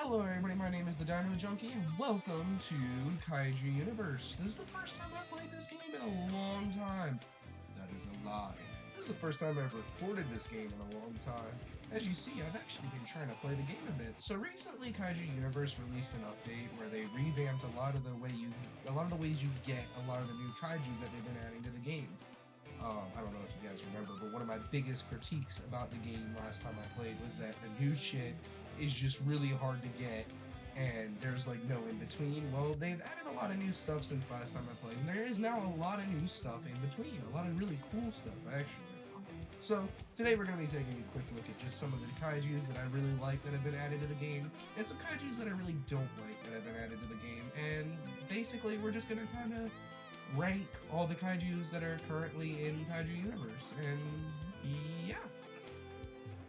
Hello everybody, my name is the Dino Junkie, and welcome to Kaiju Universe. This is the first time I've played this game in a long time. That is a lie. This is the first time I've recorded this game in a long time. As you see, I've actually been trying to play the game a bit. So recently, Kaiju Universe released an update where they revamped a lot of the ways you get a lot of the new Kaijus that they've been adding to the game. I don't know if you guys remember, but one of my biggest critiques about the game last time I played was that the new shit is just really hard to get, and there's like no in between. Well, they've added a lot of new stuff since last time I played, and there is now a lot of new stuff in between, a lot of really cool stuff actually. So today we're going to be taking a quick look at just some of the kaijus that I really like that have been added to the game, and some kaijus that I really don't like that have been added to the game, and basically we're just going to kind of rank all the kaijus that are currently in Kaiju Universe, and yeah,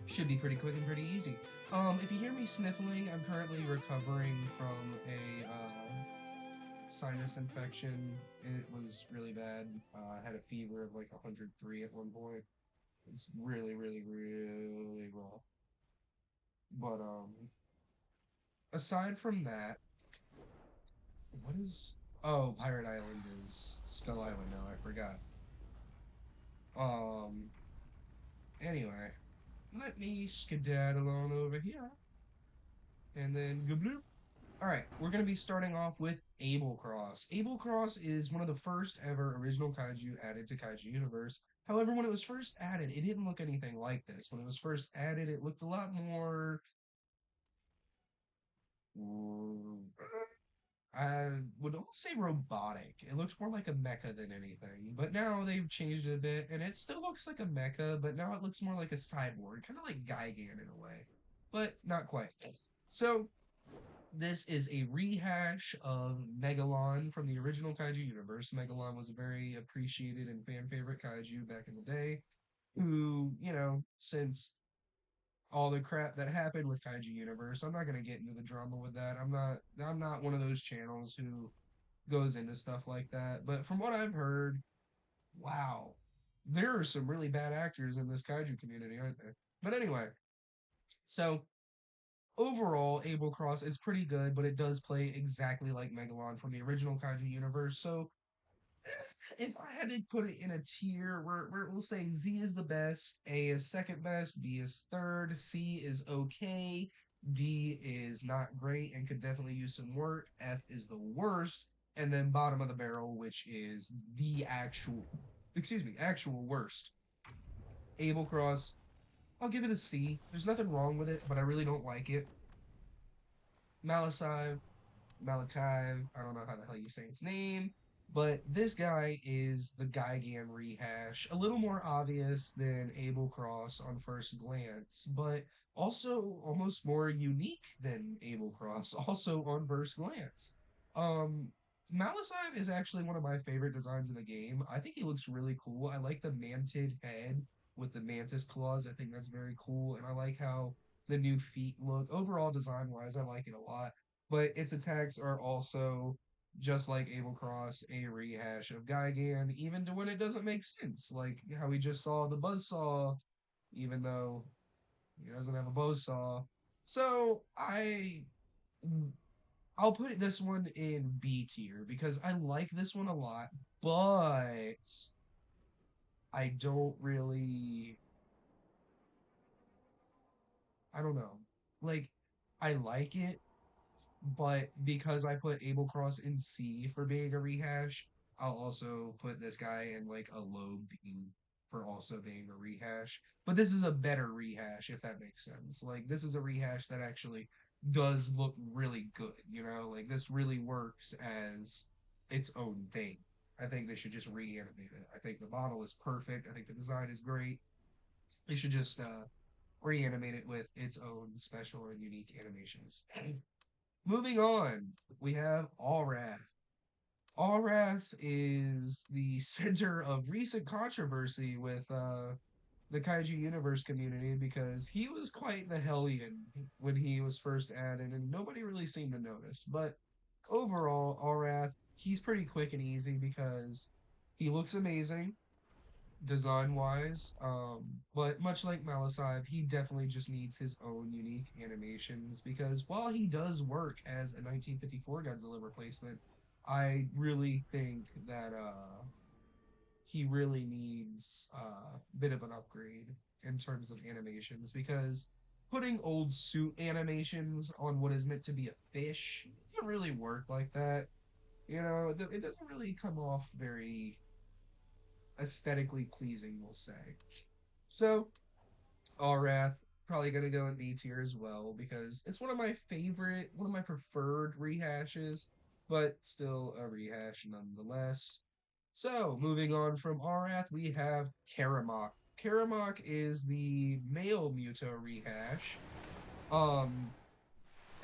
should be pretty quick and pretty easy. If you hear me sniffling, I'm currently recovering from a sinus infection. It was really bad. I had a fever of like 103 at one point. It's really, really, really raw. But aside from that, what is? Oh, Pirate Island is Skull Island now. I forgot. Um. Anyway, let me skedaddle on over here, and then gabloop. All right, we're going to be starting off with Abel Cross. Abel Cross is one of the first ever original kaiju added to Kaiju Universe. However, when it was first added, it didn't look anything like this. When it was first added, it looked a lot more. I would almost say robotic. It looks more like a mecha than anything. But now they've changed it a bit, and it still looks like a mecha, but now it looks more like a cyborg, kind of like Gigan in a way, but not quite. So this is a rehash of Megalon from the original Kaiju universe. Megalon was a very appreciated and fan favorite kaiju back in the day, who, since all the crap that happened with Kaiju Universe, I'm not gonna get into the drama with that. I'm not one of those channels who goes into stuff like that. But from what I've heard, wow, there are some really bad actors in this kaiju community, aren't there? But anyway, so overall, Abel Cross is pretty good, but it does play exactly like Megalon from the original Kaiju universe. So if I had to put it in a tier, we'll say Z is the best, A is second best, B is third, C is okay, D is not great and could definitely use some work, F is the worst, and then bottom of the barrel, which is the actual worst. Abel Cross, I'll give it a C. There's nothing wrong with it, but I really don't like it. Malasai, Malachi, I don't know how the hell you say his name, but this guy is the Gigan rehash, a little more obvious than Abel Cross on first glance, but also almost more unique than Abel Cross, also on first glance. Um, Malasive is actually one of my favorite designs in the game. I think he looks really cool. I like the mantid head with the mantis claws. I think that's very cool, and I like how the new feet look. Overall, design wise, I like it a lot, but its attacks are also just like Abel Cross, a rehash of Gigan, even to when it doesn't make sense, like how we just saw the Buzzsaw, even though he doesn't have a buzzsaw. So I'll put this one in B tier because I like this one a lot, but I don't really, I don't know. Like, I like it, but because I put Abel Cross in C for being a rehash, I'll also put this guy in like a low B for also being a rehash. But this is a better rehash, if that makes sense. Like, this is a rehash that actually does look really good, Like, this really works as its own thing. I think they should just reanimate it. I think the model is perfect. I think the design is great. They should just reanimate it with its own special and unique animations. Moving on, we have Allrath. Allrath is the center of recent controversy with the Kaiju Universe community because he was quite the hellion when he was first added, and nobody really seemed to notice. But overall, Allrath, he's pretty quick and easy because he looks amazing. design-wise. But much like Malasab, he definitely just needs his own unique animations because while he does work as a 1954 Godzilla replacement, I really think that he really needs a bit of an upgrade in terms of animations because putting old suit animations on what is meant to be a fish doesn't really work like that. You know, it doesn't really come off very aesthetically pleasing, we'll say. So, Allrath probably gonna go in B tier as well because it's one of my preferred rehashes, but still a rehash nonetheless. So, moving on from Arath, we have Karamok. Karamok is the male Muto rehash. Um,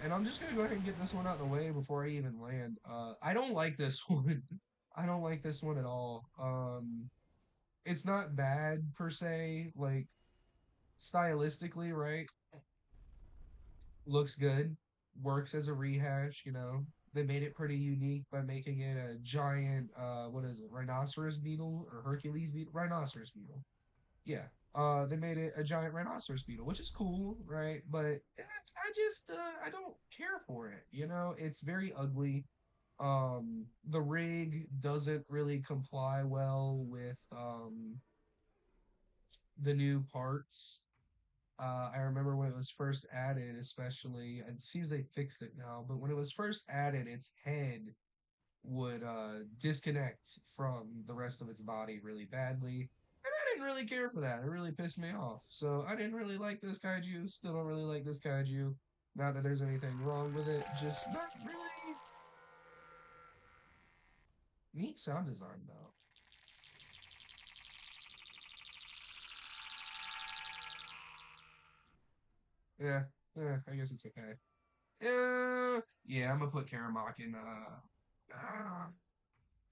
and I'm just gonna go ahead and get this one out of the way before I even land. I don't like this one. I don't like this one at all. It's not bad per se, like stylistically, right? Looks good, works as a rehash, you know. They made it pretty unique by making it a giant, what is it, rhinoceros beetle or Hercules beetle? Rhinoceros beetle. Yeah. They made it a giant rhinoceros beetle, which is cool, right? But I don't care for it. You know, it's very ugly. The rig doesn't really comply well with the new parts. I remember when it was first added, especially, it seems they fixed it now, but when it was first added, its head would disconnect from the rest of its body really badly. And I didn't really care for that. It really pissed me off. So I didn't really like this kaiju. Still don't really like this kaiju. Not that there's anything wrong with it, just not really neat sound design though. Yeah, yeah, I guess it's okay. Yeah, I'm gonna put Karamok in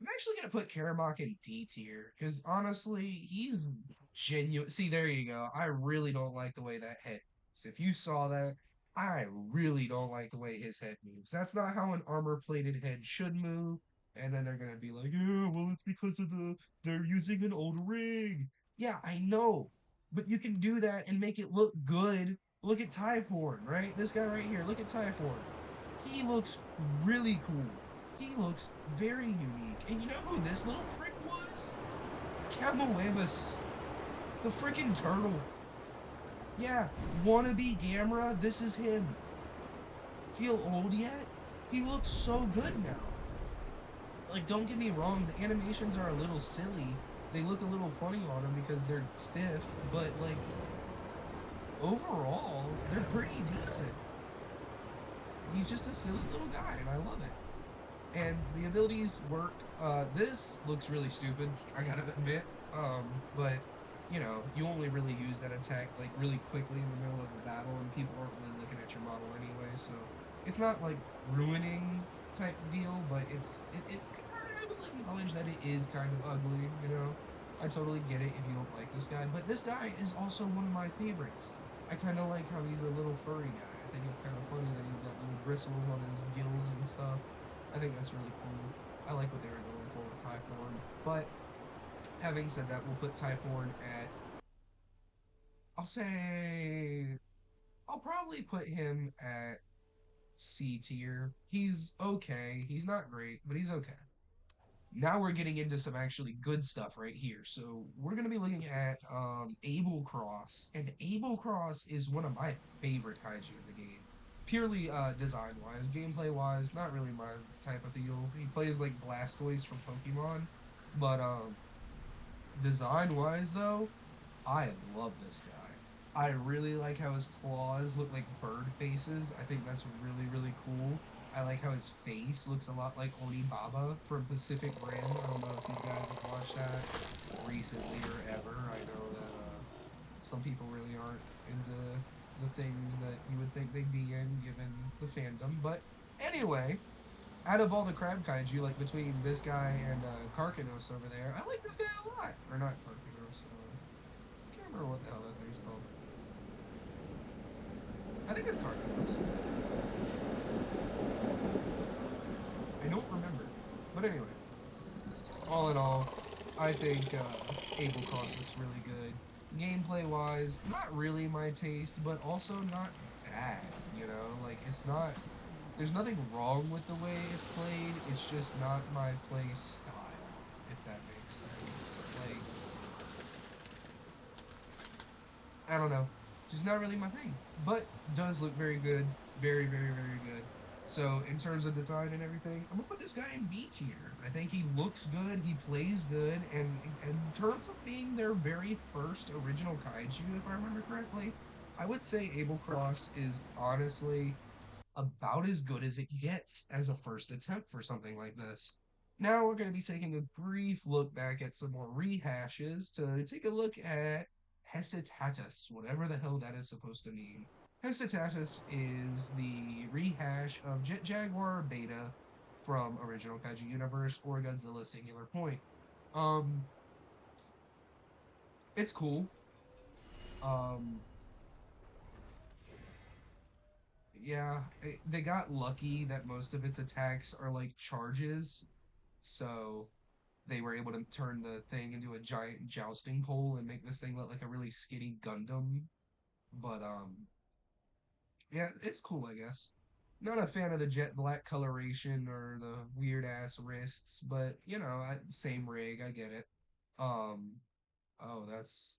I'm actually gonna put Karamok in D tier because honestly, he's genuine. See, there you go. I really don't like the way that head moves. If you saw that, I really don't like the way his head moves. That's not how an armor-plated head should move. And then they're gonna be like, "Yeah, well, it's because of they're using an old rig." Yeah, I know, but you can do that and make it look good. Look at Typhorn, right? This guy right here. Look at Typhorn. He looks really cool. He looks very unique. And you know who this little prick was? Camoebus, the freaking turtle. Yeah, wannabe Gamera, this is him. Feel old yet? He looks so good now. Like, don't get me wrong, the animations are a little silly. They look a little funny on him because they're stiff, but like overall, they're pretty decent. He's just a silly little guy, and I love it. And the abilities work. This looks really stupid, I gotta admit. But you know, you only really use that attack like really quickly in the middle of a battle, and people aren't really looking at your model anyway. So it's not like ruining type deal, but it's I will acknowledge that it is kind of ugly. You know, I totally get it if you don't like this guy, but this guy is also one of my favorites. I kind of like how he's a little furry guy. I think it's kind of funny that he's got little bristles on his gills and stuff. I think that's really cool. I like what they were going for with Typhorn. But having said that, we'll put Typhorn at, I'll say, I'll probably put him at C tier. He's okay. He's not great, but he's okay. Now we're getting into some actually good stuff right here. So we're going to be looking at Abel Cross, and Abel Cross is one of my favorite kaiju in the game. Purely design wise, gameplay wise, not really my type of deal. He plays like Blastoise from Pokemon, but design wise though, I love this guy. I really like how his claws look like bird faces. I think that's really, really cool. I like how his face looks a lot like Onibaba from Pacific Rim. I don't know if you guys have watched that recently or ever. I know that some people really aren't into the things that you would think they'd be in given the fandom. But anyway, out of all the crab kaiju, like between this guy and Karkanos over there, I like this guy a lot. Or not Karkanos. I can't remember what the hell that thing's called. I think it's Karkanos. I don't remember. But anyway, all in all, I think Abel Cross looks really good. Gameplay wise, not really my taste, but also not bad, you know? Like, it's not, there's nothing wrong with the way it's played, it's just not my play style, if that makes sense. Like, I don't know. Just not really my thing. But does look very good. Very, very, very good. So in terms of design and everything, I'm gonna put this guy in B tier. I think he looks good, he plays good, and in terms of being their very first original kaiju, if I remember correctly, I would say Abel Cross is honestly about as good as it gets as a first attempt for something like this. Now we're going to be taking a brief look back at some more rehashes to take a look at Hesitatus, whatever the hell that is supposed to mean. Hesitatus is the rehash of Jet Jaguar Beta from original Kaiju Universe or Godzilla Singular Point. Um, it's cool. Um, yeah, they got lucky that most of its attacks are like charges, so they were able to turn the thing into a giant jousting pole and make this thing look like a really skinny Gundam. But yeah, it's cool, I guess. Not a fan of the jet black coloration or the weird ass wrists, but you know, same rig, I get it. Um, oh, that's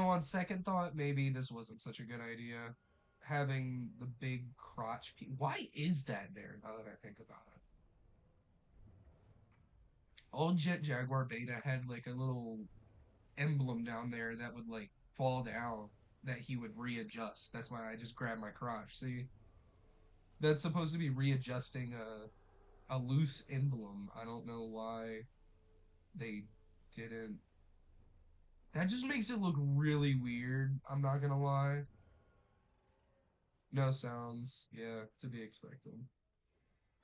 on second thought, maybe this wasn't such a good idea. Having the big crotch. Why is that there? Now that I think about it, old Jet Jaguar Beta had like a little emblem down there that would like fall down that he would readjust. That's why I just grabbed my crotch. See, that's supposed to be readjusting a loose emblem. I don't know why they didn't. That just makes it look really weird. I'm not gonna lie. No sounds. Yeah, to be expected.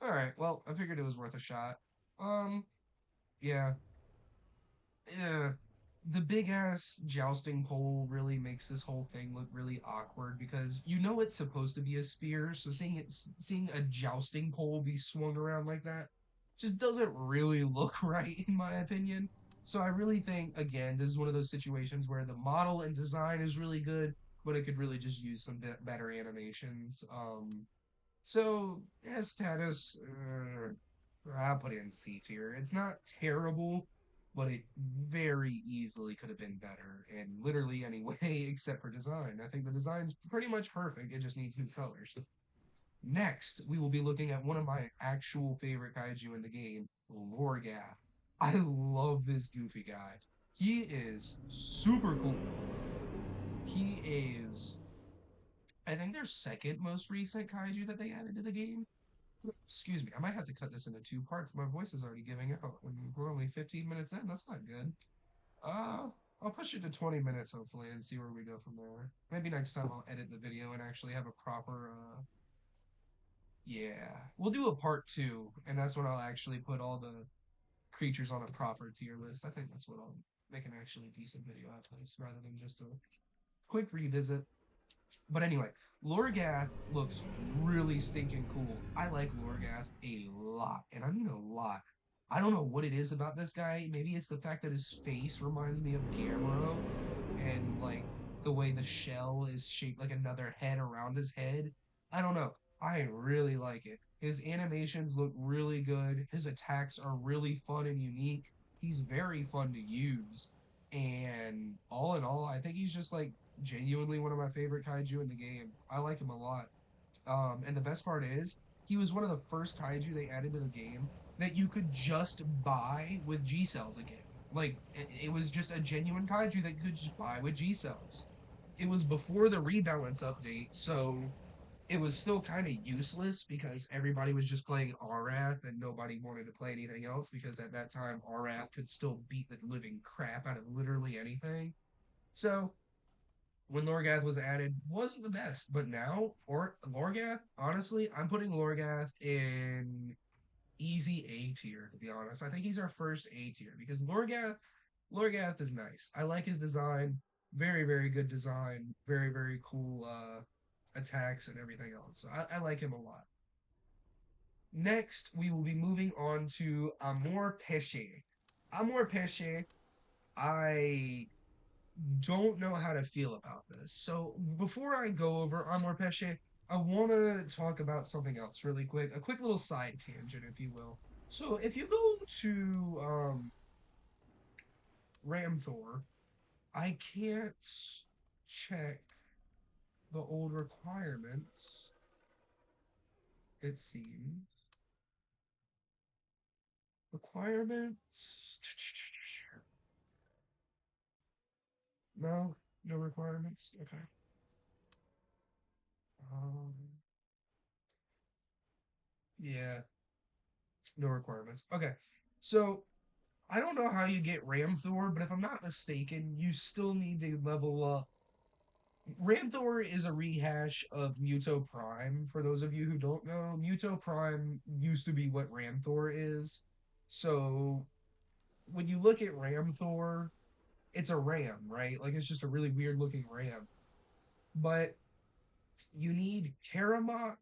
All right. Well, I figured it was worth a shot. Um. Yeah. Yeah, the big ass jousting pole really makes this whole thing look really awkward because it's supposed to be a spear, so seeing a jousting pole be swung around like that just doesn't really look right in my opinion. So I really think again this is one of those situations where the model and design is really good, but it could really just use some better animations. So as status, I'll put it in C tier. It's not terrible, but it very easily could have been better in literally any way except for design. I think the design's pretty much perfect. It just needs new colors. Next, we will be looking at one of my actual favorite kaiju in the game, Lorgath. I love this goofy guy. He is super cool. He is, I think, their second most recent kaiju that they added to the game. Excuse me, I might have to cut this into two parts. My voice is already giving out, and we're only 15 minutes in. That's not good. Uh, I'll push it to 20 minutes hopefully and see where we go from there. Maybe next time I'll edit the video and actually have a proper yeah. We'll do a part two, and that's when I'll actually put all the creatures on a proper tier list. I think that's what I'll make an actually decent video out of this rather than just a quick revisit. But anyway, Lorgath looks really stinking cool. I like Lorgath a lot, and I mean a lot. I don't know what it is about this guy. Maybe it's the fact that his face reminds me of Gamero, and like the way the shell is shaped like another head around his head. I don't know. I really like it. His animations look really good. His attacks are really fun and unique. He's very fun to use. And all in all, I think he's just like genuinely one of my favorite kaiju in the game. I like him a lot. And the best part is, he was one of the first kaiju they added to the game that you could just buy with G cells again. Like it was just a genuine kaiju that you could just buy with G cells. It was before the rebalance update, so it was still kind of useless because everybody was just playing Arath and nobody wanted to play anything else because at that time Arath could still beat the living crap out of literally anything. So when Lorgath was added wasn't the best, but now or Lorgath, honestly, I'm putting Lorgath in easy A tier to be honest. I think he's our first A tier because Lorgath is nice. I like his design, very very good design, very very cool attacks and everything else. So I like him a lot. Next, we will be moving on to Amor Pesce. Amor Pesce, I don't know how to feel about this. So before I go over Amor Pesce, I want to talk about something else really quick. A quick little side tangent, if you will. So if you go to Ramthor, I can't check the old requirements, it seems. Requirements? No, no requirements. Okay. Um, yeah, no requirements. Okay. So I don't know how you get Ramthor, but if I'm not mistaken, you still need to level up. Ramthor is a rehash of Muto Prime. For those of you who don't know, Muto Prime used to be what Ramthor is. So when you look at Ramthor, it's a ram, right? Like it's just a really weird looking ram. But you need Karamok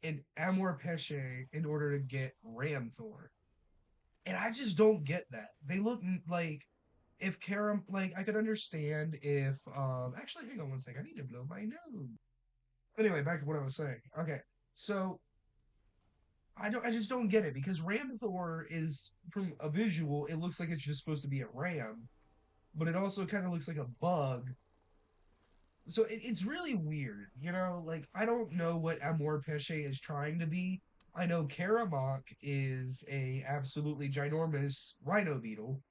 and Amor Pesce in order to get Ramthor. And I just don't get that. They look like if Karam like I could understand if actually hang on one second. I need to blow my nose. Anyway, back to what I was saying. Okay. So I just don't get it because Ramthor is from a visual, it looks like it's just supposed to be a ram, but it also kind of looks like a bug. So it's really weird, you know. Like I don't know what Amor Pesce is trying to be. I know Karamok is a absolutely ginormous rhino beetle,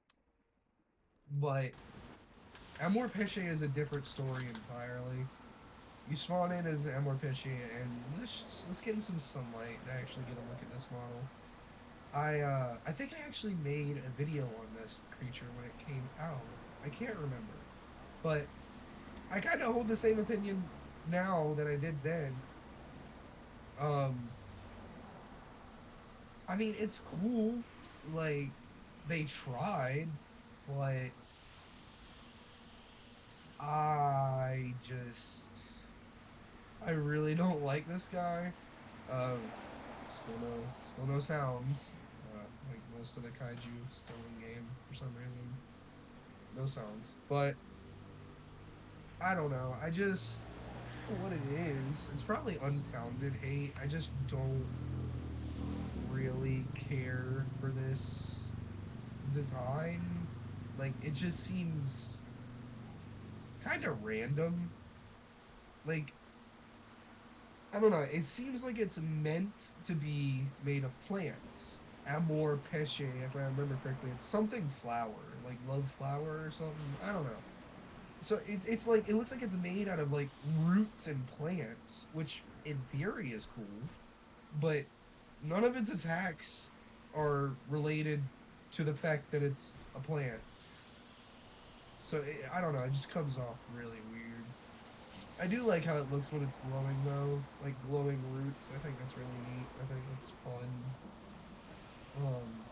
but Amor Pesce is a different story entirely. You spawn in as Amor Pesce, and let's get in some sunlight and actually get a look at this model. I think I actually made a video on this creature when it came out. I can't remember, but I kind of hold the same opinion now that I did then. Um, I mean, it's cool. Like they tried, but I really don't like this guy. Um, still no sounds. Like most of the kaiju still in game for some reason. No sounds. But I don't know. I just what it is. It's probably unfounded hate. I just don't really care for this design. Like it just seems kind of random. Like I don't know. It seems like it's meant to be made of plants. Amor pesce, if I remember correctly, it's something flower, like love flower or something. I don't know. So it's like it looks like it's made out of like roots and plants, which in theory is cool, but none of its attacks are related to the fact that it's a plant. So I don't know. It just comes off really weird. I do like how it looks when it's glowing though, like glowing roots. I think that's really neat. I think that's fun. Um,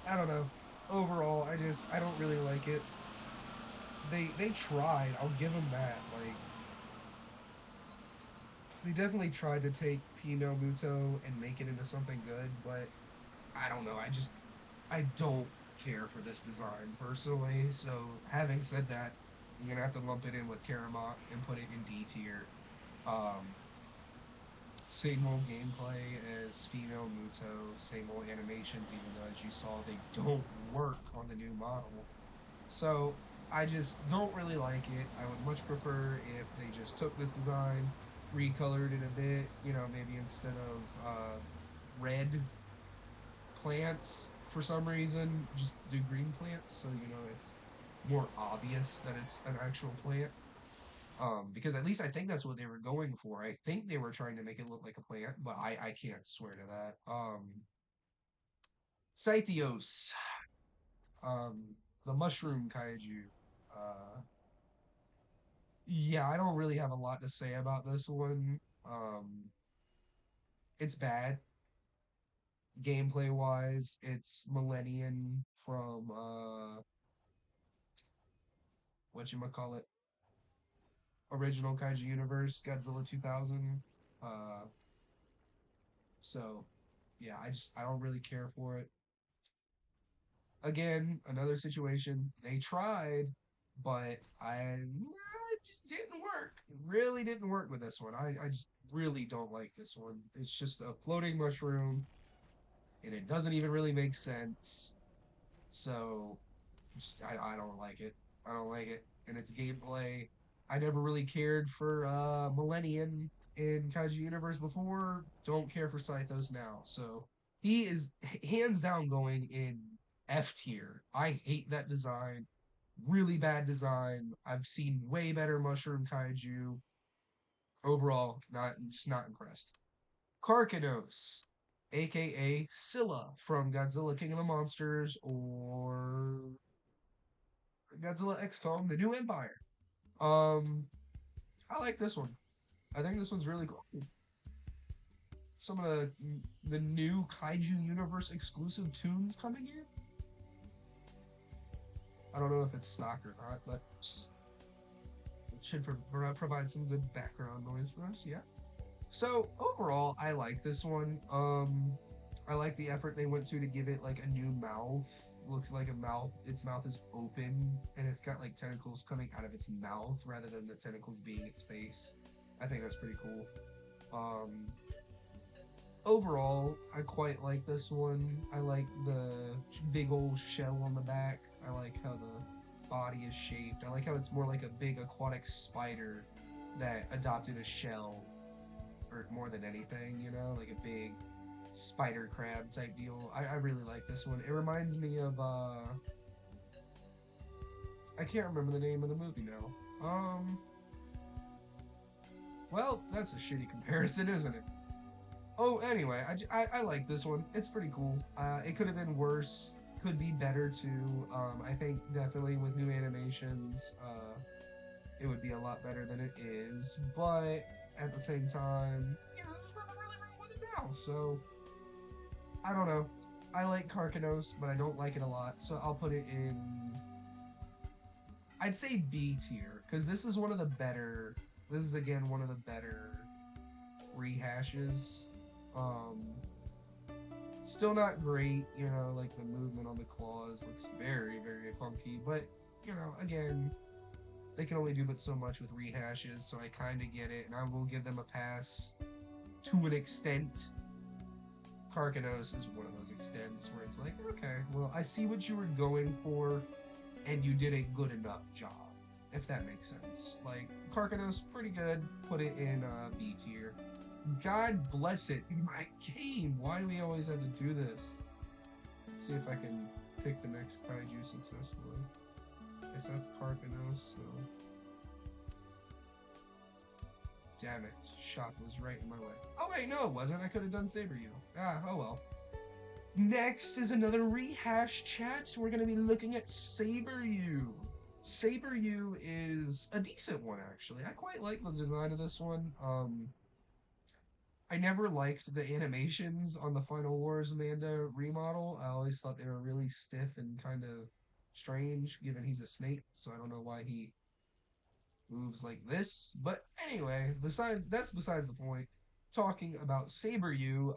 I don't know. Overall, I don't really like it. They tried. I'll give them that. Like they definitely tried to take Pino Muto and make it into something good, but I don't know. I don't care for this design personally. So having said that, you're gonna have to lump it in with Karamot and put it in D tier. Um, Same old gameplay as female Muto, same old animations, even though as you saw they don't work on the new model. So I just don't really like it. I would much prefer if they just took this design, recolored it a bit, you know, maybe instead of red plants for some reason, just do green plants so you know it's more obvious that it's an actual plant. Because at least I think that's what they were going for. I think they were trying to make it look like a plant, but I can't swear to that. Scythios, um, the mushroom kaiju. Uh, yeah, I don't really have a lot to say about this one. It's bad gameplay wise. It's Millennium from what you call it, original Kaiju universe, Godzilla 2000. Uh, so yeah, I don't really care for it. Again, another situation. They tried, but it just didn't work. It really didn't work with this one. I just really don't like this one. It's just a floating mushroom, and it doesn't even really make sense. So just I don't like it. I don't like it. And its gameplay. I never really cared for Millennium in Kaiju Universe before. Don't care for Scythos now. So he is hands down going in F tier. I hate that design. Really bad design. I've seen way better Mushroom Kaiju. Overall, not impressed. Karkanos, aka Scylla from Godzilla King of the Monsters or Godzilla X Kong, The New Empire. Um, I like this one. I think this one's really cool. Some of the new Kaiju Universe exclusive tunes coming in. I don't know if it's stock or not, but it should provide some good background noise for us. Yeah. So overall, I like this one. I like the effort they went to give it like a new mouth. Looks like a mouth. Its mouth is open and it's got like tentacles coming out of its mouth rather than the tentacles being its face. I think that's pretty cool. Um, Overall, I quite like this one. I like the big old shell on the back. I like how the body is shaped. I like how it's more like a big aquatic spider that adopted a shell, or more than anything, like a big spider crab type deal. I really like this one. It reminds me of I can't remember the name of the movie now. Well, that's a shitty comparison, isn't it? Oh, anyway, I like this one. It's pretty cool. It could have been worse. Could be better too. I think definitely with new animations, it would be a lot better than it is. But at the same time, there's nothing really wrong with it now. So I don't know. I like Karkanos, but I don't like it a lot. So I'll put it in. I'd say B tier because this is one of the better. This is again one of the better rehashes. Um, Still not great, like the movement on the claws looks very, very funky, but again, they can only do but so much with rehashes, so I kind of get it, and I will give them a pass to an extent. Karkanos is one of those extents where it's like, okay, well, I see what you were going for, and you did a good enough job, if that makes sense. Like, Karkanos, pretty good, put it in B tier. God bless it, my game. Why do we always have to do this? Let's see if I can pick the next kaiju successfully. Guess that's Karkanos, so. Damn it, shot was right in my way. Oh wait, no it wasn't. I could have done Saberyu. Oh well. Next is another rehash chat. We're gonna be looking at Saberyu. Saberyu is a decent one actually. I quite like the design of this one. I never liked the animations on the Final Wars Amanda remodel. I always thought they were really stiff and kind of strange, given he's a snake, so I don't know why he moves like this. But anyway, besides the point. Talking about Saberyu,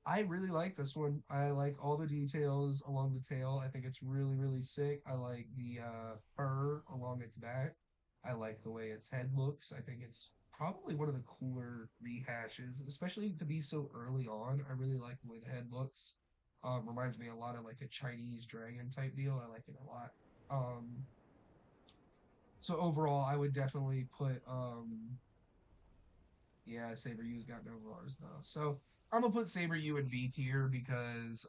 I really like this one. I like all the details along the tail. I think it's really, really sick. I like the fur along its back. I like the way its head looks. I think it's probably one of the cooler rehashes, especially to be so early on. I really like the way the head looks. Reminds me a lot of like a Chinese dragon type deal. I like it a lot. So overall, I would definitely put yeah, Saberyu's got no bars though. So I'm gonna put Saberyu in B tier because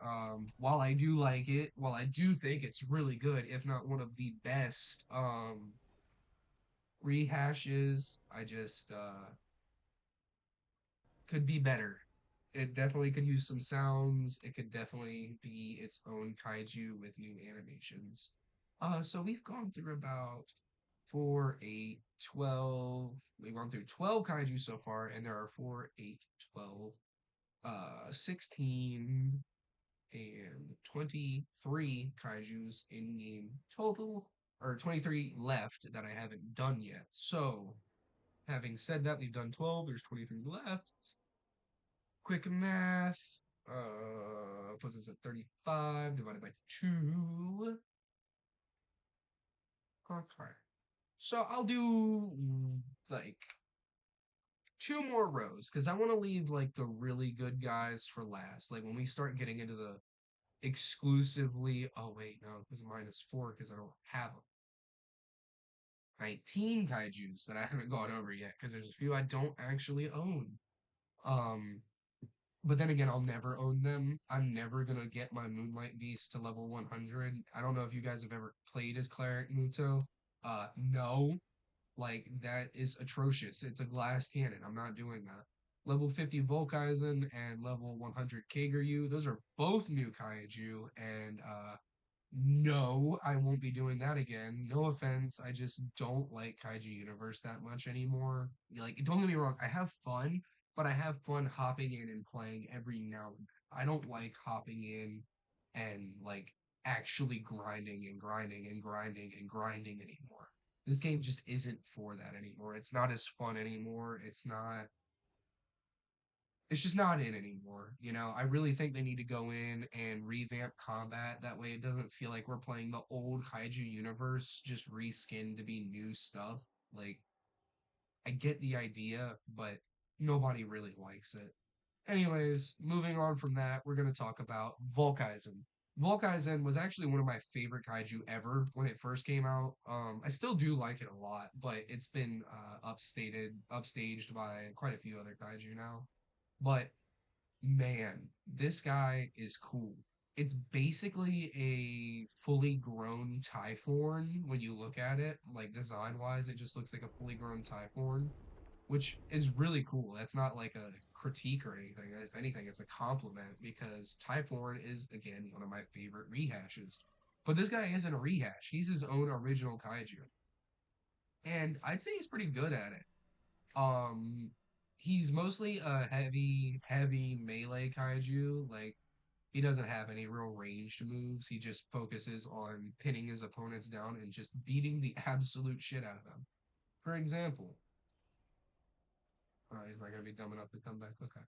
while I do like it, while I do think it's really good, if not one of the best rehashes, I just could be better. It definitely could use some sounds. It could definitely be its own kaiju with new animations. So we've gone through about 4, 8, 12. We've gone through 12 kaiju so far, and there are 4, 8, 12, 16, and 23 kaijus in game total, or 23 left that I haven't done yet. So, having said that, we've done 12, there's 23 left. Quick math. Puts us at 35 divided by 2. Okay. So I'll do like two more rows because I want to leave like the really good guys for last. Like when we start getting into the exclusively, oh wait, no, because -4 because I don't have them. 19 kaijus that I haven't gone over yet because there's a few I don't actually own. Um, but then again, I'll never own them. I'm never gonna get my Moonlight Beast to level 100. I don't know if you guys have ever played as Cleric Muto. No, like that is atrocious. It's a glass cannon. I'm not doing that. Level 50 Volkaizen and level 100 Kageryu. Those are both new kaiju, and no, I won't be doing that again. No offense, I just don't like Kaiju Universe that much anymore. Like, don't get me wrong, I have fun, but I have fun hopping in and playing every now and then. I don't like hopping in and like actually grinding and grinding and grinding and grinding anymore. This game just isn't for that anymore. It's not as fun anymore. It's just not in anymore. You know, I really think they need to go in and revamp combat. That way it doesn't feel like we're playing the old Kaiju universe, just reskinned to be new stuff. Like, I get the idea, but nobody really likes it. Anyways, moving on from that, we're going to talk about Volkaizen. Volkaizen was actually one of my favorite kaiju ever when it first came out. I still do like it a lot, but it's been upstaged by quite a few other kaiju now. But man, this guy is cool. It's basically a fully grown Typhorn when you look at it, like design wise, it just looks like a fully grown Typhorn, which is really cool. That's not like a critique or anything. If anything, it's a compliment because Typhorn is, again, one of my favorite rehashes. But this guy isn't a rehash, he's his own original kaiju. And I'd say he's pretty good at it. Um, he's mostly a heavy melee kaiju. Like he doesn't have any real ranged moves. He just focuses on pinning his opponents down and just beating the absolute shit out of them. For example, he's not gonna be dumb enough to come back. Okay.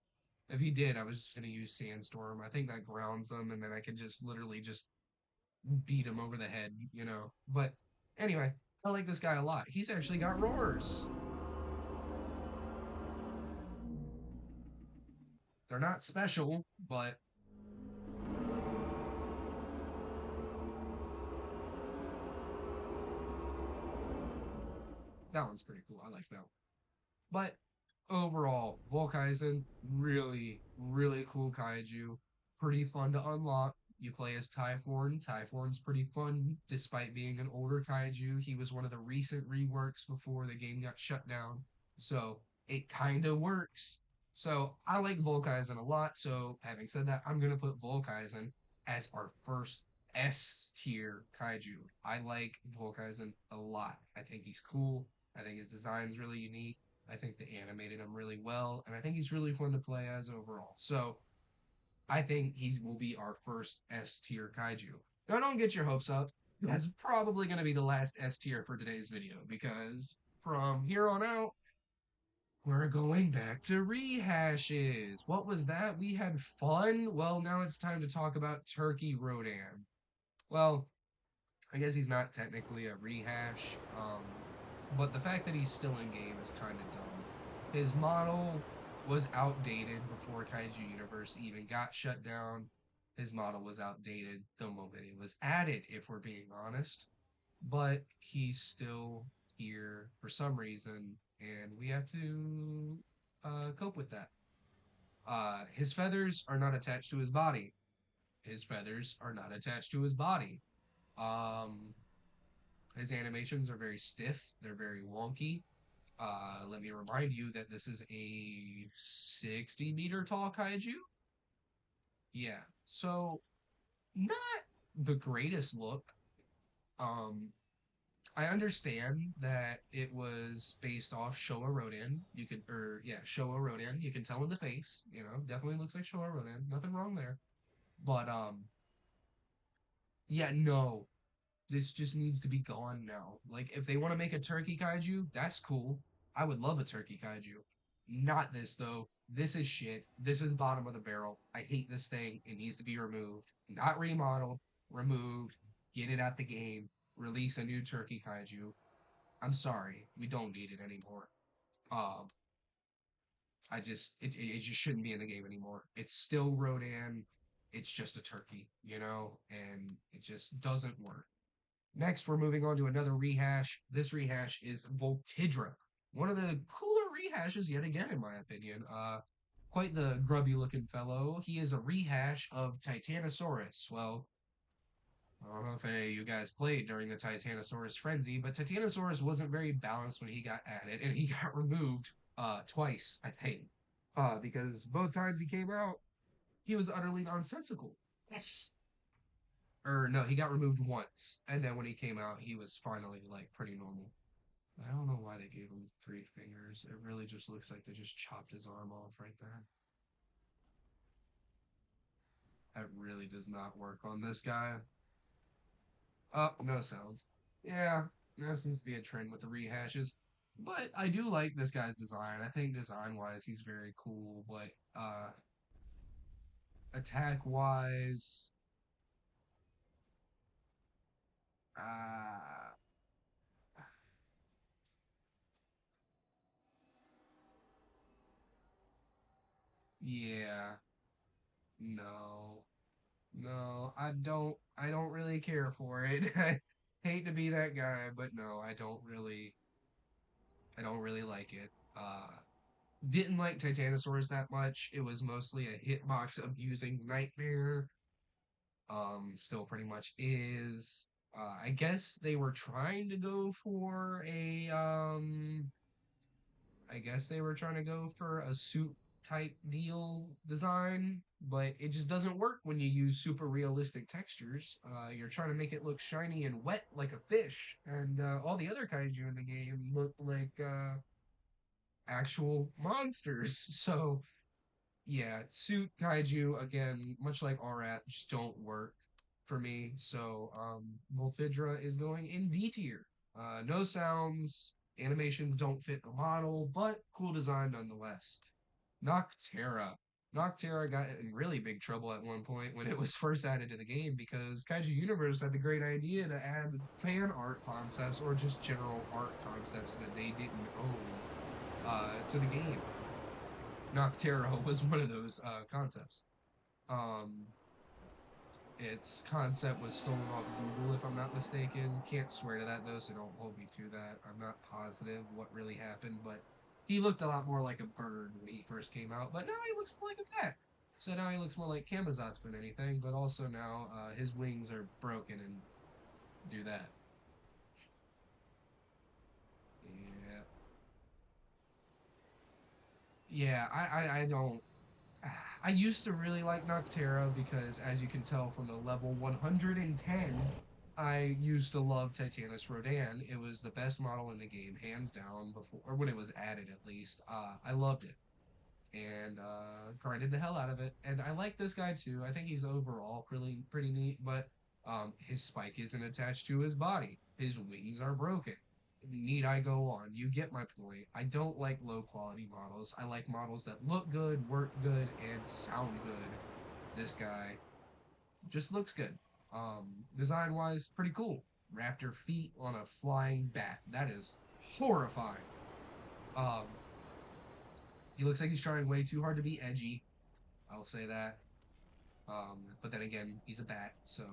If he did, I was just gonna use Sandstorm. I think that grounds him, and then I can just literally just beat him over the head, you know. But anyway, I like this guy a lot. He's actually got roars. They're not special, but that one's pretty cool. I like that one. But overall, Volkaizen, really cool kaiju. Pretty fun to unlock. You play as Typhorn. Typhorn's pretty fun despite being an older kaiju. He was one of the recent reworks before the game got shut down. So it kind of works. So I like Volkaizen a lot. So having said that, I'm going to put Volkaizen as our first S tier kaiju. I like Volkaizen a lot. I think he's cool. I think his design's really unique. I think they animated him really well, and I think he's really fun to play as overall. So I think he will be our first S tier kaiju. Now, don't get your hopes up. That's probably going to be the last S tier for today's video because from here on out, we're going back to rehashes. What was that? We had fun? Well, now it's time to talk about Turkey Rodan. Well, I guess he's not technically a rehash, but the fact that he's still in game is kind of dumb. His model was outdated before Kaiju Universe even got shut down. His model was outdated the moment it was added, if we're being honest. But he's still here for some reason, and we have to cope with that. His feathers are not attached to his body. His feathers are not attached to his body. Um, his animations are very stiff, they're very wonky. Let me remind you that this is a 60-meter tall kaiju. Yeah, so not the greatest look. Um, I understand that it was based off Showa Rodan. You could, or yeah, Showa Rodan. You can tell in the face. You know, definitely looks like Showa Rodan. Nothing wrong there. But yeah, no, this just needs to be gone now. Like, if they want to make a turkey kaiju, that's cool. I would love a turkey kaiju. Not this, though. This is shit. This is bottom of the barrel. I hate this thing. It needs to be removed, not remodeled, removed. Get it out the game. Release a new turkey kaiju. I'm sorry, we don't need it anymore. Um, it just shouldn't be in the game anymore. It's still Rodan. It's just a turkey, and it just doesn't work. Next, we're moving on to another rehash. This rehash is Voltidra, one of the cooler rehashes yet again, in my opinion. Quite the grubby looking fellow. He is a rehash of Titanosaurus. Well, I don't know if any of you guys played during the Titanosaurus frenzy, but Titanosaurus wasn't very balanced when he got added, and he got removed twice, I think. Because both times he came out, he was utterly nonsensical. Or no, he got removed once, and then when he came out, he was finally like pretty normal. I don't know why they gave him 3 fingers. It really just looks like they just chopped his arm off right there. That really does not work on this guy. Oh, no sounds. Yeah, that seems to be a trend with the rehashes. But I do like this guy's design. I think design wise, he's very cool. But attack wise, uh, yeah, no, no, I don't really care for it. I hate to be that guy, but no, I don't really like it. Didn't like Titanosaurus that much. It was mostly a hitbox abusing nightmare. Still pretty much is. I guess they were trying to go for I guess they were trying to go for a suit type deal design, but it just doesn't work when you use super realistic textures. You're trying to make it look shiny and wet like a fish, and all the other kaiju in the game look like actual monsters. So yeah, suit kaiju again, much like Arath, just don't work for me. So Voltidra is going in D tier. No sounds, animations don't fit the model, but cool design nonetheless. Noctera. Noctera got in really big trouble at one point when it was first added to the game because Kaiju Universe had the great idea to add fan art concepts or just general art concepts that they didn't own to the game. Noctera was one of those concepts. Um, its concept was stolen off Google, if I'm not mistaken. Can't swear to that though, so don't hold me to that. I'm not positive what really happened, but he looked a lot more like a bird when he first came out, but now he looks more like a cat. So now he looks more like Camazotz than anything, but also now his wings are broken and do that. Yeah. Yeah, I don't I used to really like Noctera because, as you can tell from the level 110, I used to love Titanus Rodan. It was the best model in the game, hands down, before, or when it was added at least. I loved it and grinded the hell out of it. And I like this guy too. I think he's overall pretty neat, but his spike isn't attached to his body. His wings are broken. Need I go on? You get my point. I don't like low quality models. I like models that look good, work good, and sound good. This guy just looks good. Design wise, pretty cool. Raptor feet on a flying bat. That is horrifying. Um, he looks like he's trying way too hard to be edgy. I'll say that. But then again, he's a bat, so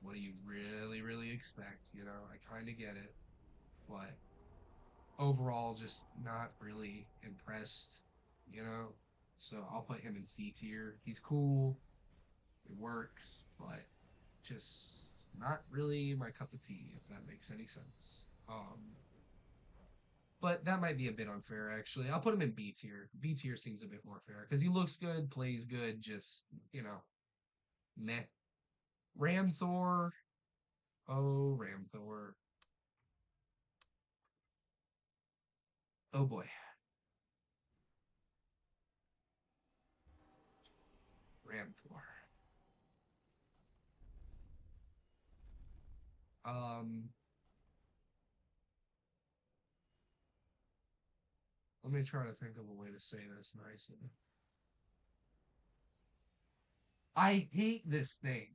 what do you really expect? I kind of get it, but overall, just not really impressed, you know? So I'll put him in C tier. He's cool, it works, but just not really my cup of tea, if that makes any sense. But that might be a bit unfair, actually. I'll put him in B tier. B tier seems a bit more fair because he looks good, plays good, just, meh. Ramthor. Oh, Ramthor. Oh boy. Ramthor. Um, Let me try to think of a way to say this nicely. I hate this thing.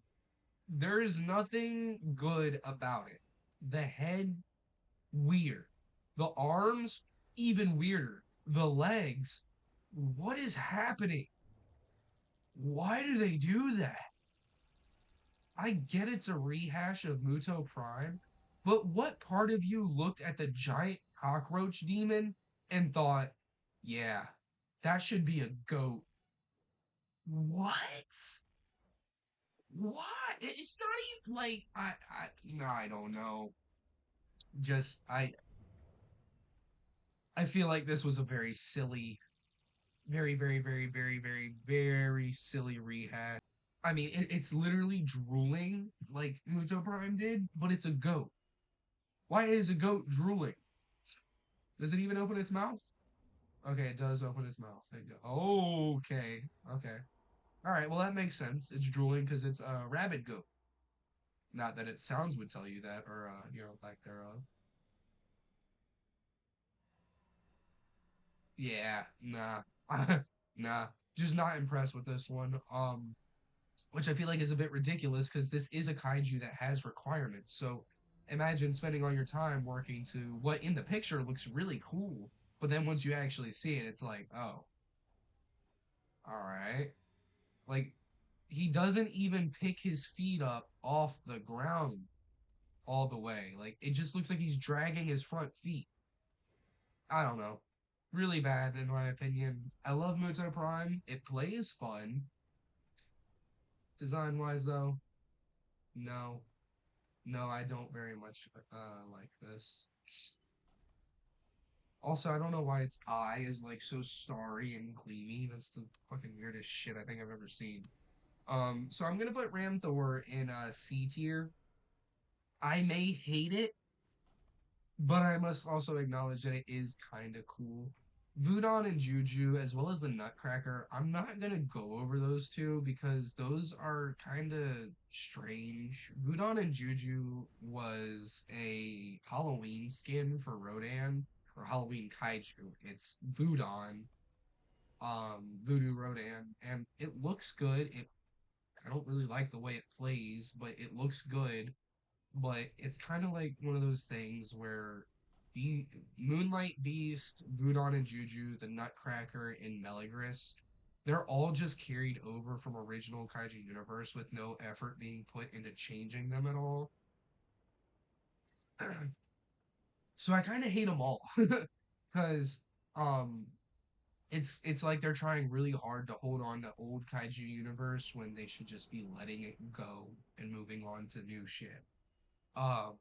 There is nothing good about it. The head, weird. The arms, even weirder. The legs, what is happening? Why do they do that? I get it's a rehash of Muto Prime, but what part of you looked at the giant cockroach demon and thought, yeah, that should be a goat? What? What? It's not even like no, I don't know. Just I feel like this was a very silly, very, very, very, very, very, very silly rehash. I mean, it's literally drooling like Muto Prime did, but it's a goat. Why is a goat drooling? Does it even open its mouth? Okay, it does open its mouth. Okay, okay. All right, well that makes sense. It's drooling because it's a rabbit goat. Not that its sounds would tell you that, or lack thereof. Yeah, nah, nah. Just not impressed with this one. Which I feel like is a bit ridiculous because this is a kaiju that has requirements. So imagine spending all your time working to what in the picture looks really cool, but then once you actually see it, it's like, oh, all right. Like he doesn't even pick his feet up off the ground all the way. Like it just looks like he's dragging his front feet. I don't know. Really bad in my opinion. I love Muto Prime. It plays fun. Design wise though, no. No, I don't very much like this. Also, I don't know why its eye is like so starry and gleamy. That's the fucking weirdest shit I think I've ever seen. So I'm gonna put Ram Thor in C tier. I may hate it, but I must also acknowledge that it is kind of cool. Vudon and Juju, as well as the Nutcracker, I'm not gonna go over those two because those are kind of strange. Vudon and Juju was a Halloween skin for Rodan, or Halloween Kaiju. It's Vudon, Voodoo Rodan, and it looks good. I don't really like the way it plays, but it looks good. But it's kind of like one of those things where the Moonlight Beast, Budon and Juju, the Nutcracker, and Meligris, they're all just carried over from original Kaiju universe with no effort being put into changing them at all. So I kind of hate them all because um it's like they're trying really hard to hold on to old Kaiju universe when they should just be letting it go and moving on to new shit. Um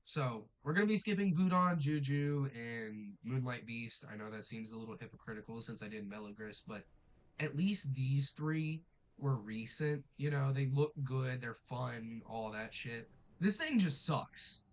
So we're gonna be skipping Budon, Juju, and Moonlight Beast. I know that seems a little hypocritical since I did Melagris, but at least these three were recent. You know, they look good, they're fun, all that shit. This thing just sucks.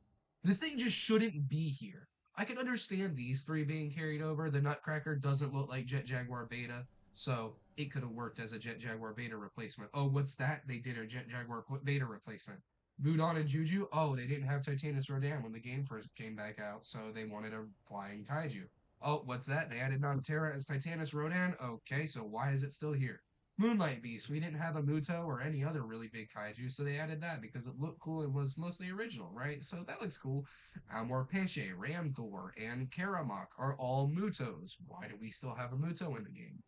This thing just shouldn't be here. I can understand these three being carried over. The Nutcracker doesn't look like Jet Jaguar Beta, so it could have worked as a Jet Jaguar Beta replacement. Oh, what's that? They did a Jet Jaguar Beta replacement. Budon and Juju, oh, they didn't have Titanus Rodan when the game first came back out, so they wanted a flying kaiju. Oh, what's that? They added Noctera as Titanus Rodan? Okay, so why is it still here? Moonlight Beast, we didn't have a Muto or any other really big kaiju, so they added that because it looked cool and was mostly original, right? So that looks cool. Amor Peche, Ramthor, and Karamok are all Mutos. Why do we still have a Muto in the game?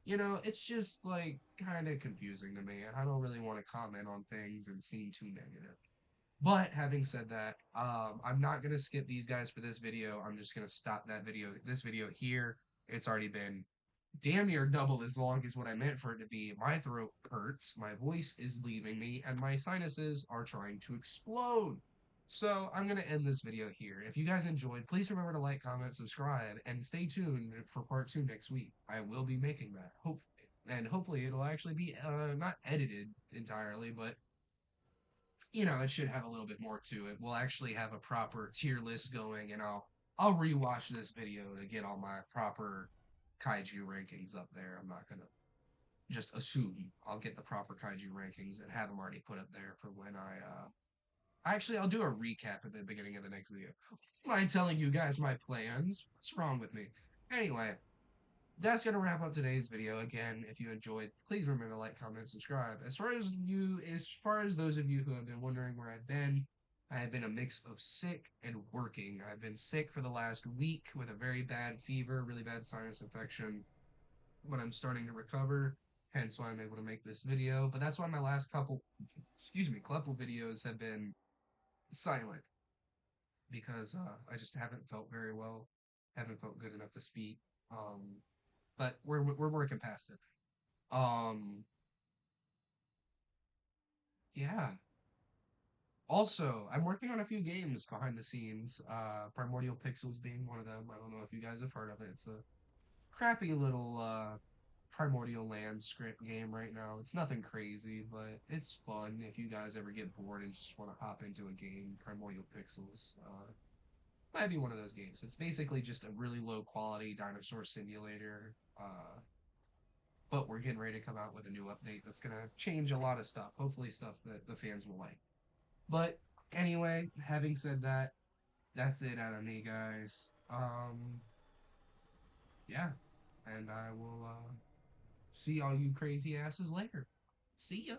You know, it's just like kind of confusing to me, and I don't really want to comment on things and seem too negative. But having said that, I'm not gonna skip these guys for this video. I'm just gonna stop this video here. It's already been damn near double as long as what I meant for it to be. My throat hurts, my voice is leaving me, and my sinuses are trying to explode. So I'm gonna end this video here. If you guys enjoyed, please remember to like, comment, subscribe, and stay tuned for part 2 next week. I will be making that. Hopefully it'll actually be not edited entirely, but it should have a little bit more to it. We'll actually have a proper tier list going, and I'll rewatch this video to get all my proper kaiju rankings up there. I'm not gonna just assume I'll get the proper kaiju rankings and have them already put up there for when actually I'll do a recap at the beginning of the next video. Mind telling you guys my plans? What's wrong with me? Anyway, that's gonna wrap up today's video. Again, if you enjoyed, please remember to like, comment, subscribe. As far as those of you who have been wondering where I've been, I have been a mix of sick and working. I've been sick for the last week with a very bad fever, really bad sinus infection, but I'm starting to recover. Hence why I'm able to make this video. But that's why my last couple videos have been silent because I just haven't felt very well, haven't felt good enough to speak. Um, but we're working past it. Um, yeah. Also, I'm working on a few games behind the scenes. Primordial Pixels being one of them. I don't know if you guys have heard of it. It's a crappy little Primordial Land script game right now. It's nothing crazy, but it's fun. If you guys ever get bored and just want to hop into a game, Primordial Pixels might be one of those games. It's basically just a really low quality dinosaur simulator. But we're getting ready to come out with a new update that's gonna change a lot of stuff. Hopefully, stuff that the fans will like. But anyway, having said that, that's it out of me, guys. Yeah, and I will see all you crazy asses later. See ya.